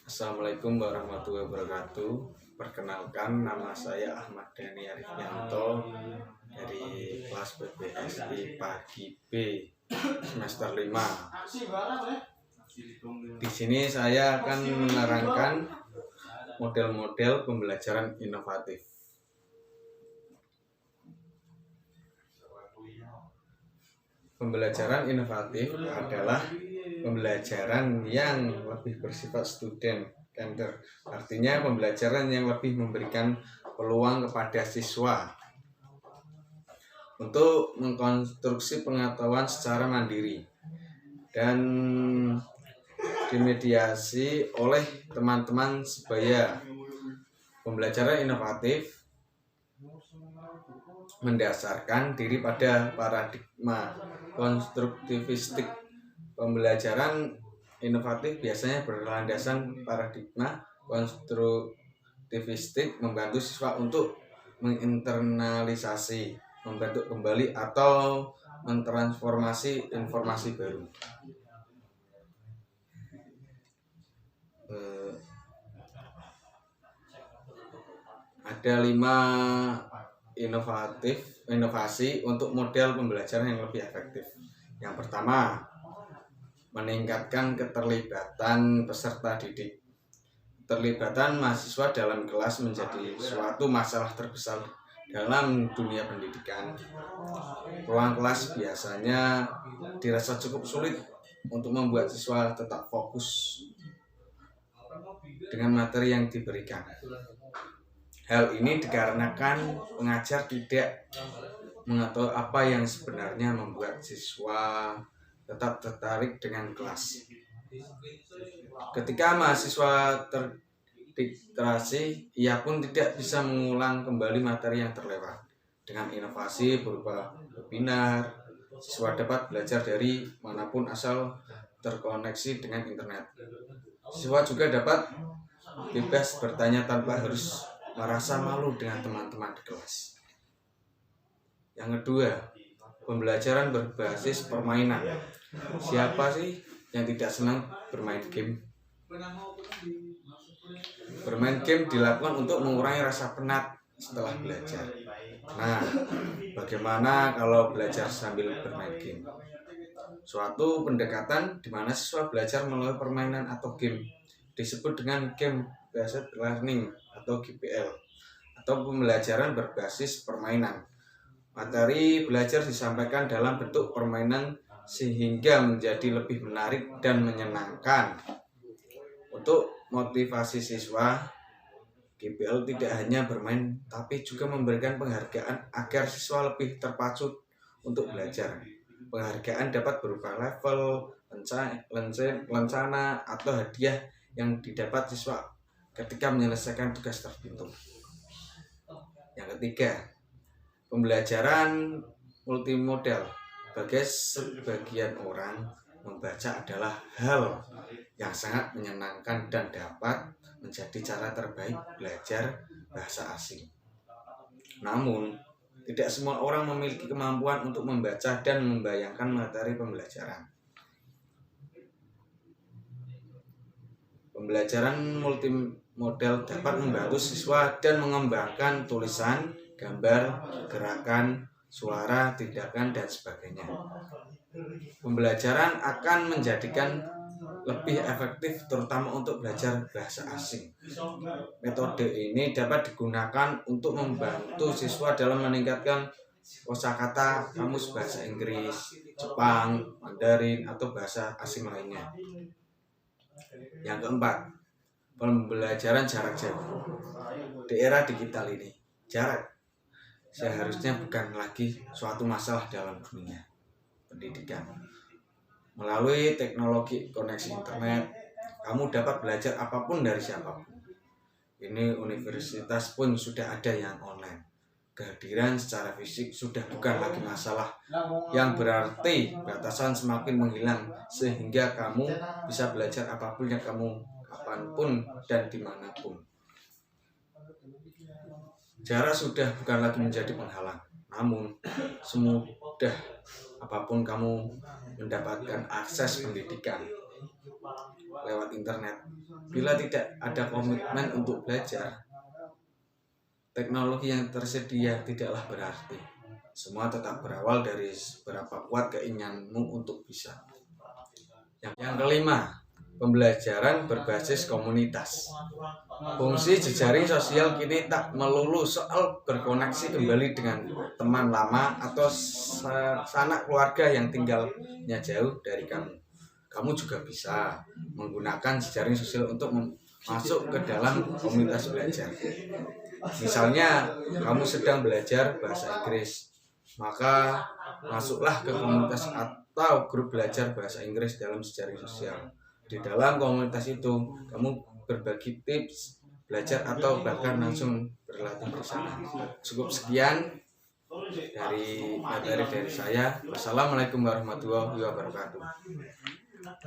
Assalamualaikum warahmatullahi wabarakatuh. Perkenalkan, nama saya Ahmad Dhani Arifyanto dari kelas PPSI Pagi B semester 5. Di sini saya akan menerangkan model-model pembelajaran inovatif. Pembelajaran inovatif adalah pembelajaran yang lebih bersifat student-centered, artinya pembelajaran yang lebih memberikan peluang kepada siswa untuk mengkonstruksi pengetahuan secara mandiri dan dimediasi oleh teman-teman sebaya. Pembelajaran inovatif mendasarkan diri pada paradigma konstruktivistik. Pembelajaran inovatif biasanya berlandaskan paradigma konstruktivistik, membantu siswa untuk menginternalisasi, membentuk kembali atau mentransformasi informasi baru. Ada 5 inovasi untuk model pembelajaran yang lebih efektif. Yang pertama, meningkatkan keterlibatan peserta didik. Keterlibatan mahasiswa dalam kelas menjadi suatu masalah terbesar dalam dunia pendidikan. Ruang kelas biasanya dirasa cukup sulit untuk membuat siswa tetap fokus dengan materi yang diberikan. Hal ini dikarenakan pengajar tidak mengetahui apa yang sebenarnya membuat siswa tetap tertarik dengan kelas. Ketika mahasiswa terdistraksi, ia pun tidak bisa mengulang kembali materi yang terlewat. Dengan inovasi berupa webinar, siswa dapat belajar dari manapun asal terkoneksi dengan internet. Siswa juga dapat bebas bertanya tanpa harus merasa malu dengan teman-teman di kelas. Yang kedua, pembelajaran berbasis permainan. Siapa sih yang tidak senang bermain game? Bermain game dilakukan untuk mengurangi rasa penat setelah belajar. Nah, bagaimana kalau belajar sambil bermain game? Suatu pendekatan di mana siswa belajar melalui permainan atau game disebut dengan game based learning atau GBL, atau pembelajaran berbasis permainan. Materi belajar disampaikan dalam bentuk permainan sehingga menjadi lebih menarik dan menyenangkan. Untuk motivasi siswa, GBL tidak hanya bermain tapi juga memberikan penghargaan agar siswa lebih terpacu untuk belajar. Penghargaan dapat berupa level, lencana, atau hadiah yang didapat siswa ketika menyelesaikan tugas tertentu. Yang ketiga, pembelajaran multimodal. Bagi sebagian orang, membaca adalah hal yang sangat menyenangkan dan dapat menjadi cara terbaik belajar bahasa asing. Namun, tidak semua orang memiliki kemampuan untuk membaca dan membayangkan materi pembelajaran. Pembelajaran multimodal dapat membantu siswa dan mengembangkan tulisan, gambar, gerakan, suara, tindakan, dan sebagainya. Pembelajaran akan menjadikan lebih efektif terutama untuk belajar bahasa asing. Metode ini dapat digunakan untuk membantu siswa dalam meningkatkan kosakata kamus bahasa Inggris, Jepang, Mandarin, atau bahasa asing lainnya. Yang keempat, pembelajaran jarak jauh. Di era digital ini, jarak seharusnya bukan lagi suatu masalah dalam dunia pendidikan. Melalui teknologi koneksi internet, kamu dapat belajar apapun dari siapapun. Ini universitas pun sudah ada yang online. Kehadiran secara fisik sudah bukan lagi masalah, yang berarti batasan semakin menghilang sehingga kamu bisa belajar apapun yang kamu kapanpun dan dimanapun. Jarak sudah bukan lagi menjadi penghalang, namun semudah apapun kamu mendapatkan akses pendidikan. lewat internet. Bila tidak ada komitmen untuk belajar, teknologi yang tersedia tidaklah berarti. Semua tetap berawal dari seberapa kuat keinginanmu untuk bisa. Yang kelima, pembelajaran berbasis komunitas. Fungsi jejaring sosial kini tak melulu soal berkoneksi kembali dengan teman lama atau sanak keluarga yang tinggalnya jauh dari kamu. Kamu juga bisa menggunakan jejaring sosial untuk masuk ke dalam komunitas belajar. Misalnya, kamu sedang belajar bahasa Inggris, maka masuklah ke komunitas atau grup belajar bahasa Inggris dalam jejaring sosial. Di dalam komunitas itu, kamu berbagi tips belajar atau bahkan langsung berlatih bersama. Cukup sekian dari materi dari saya. Wassalamualaikum warahmatullahi wabarakatuh.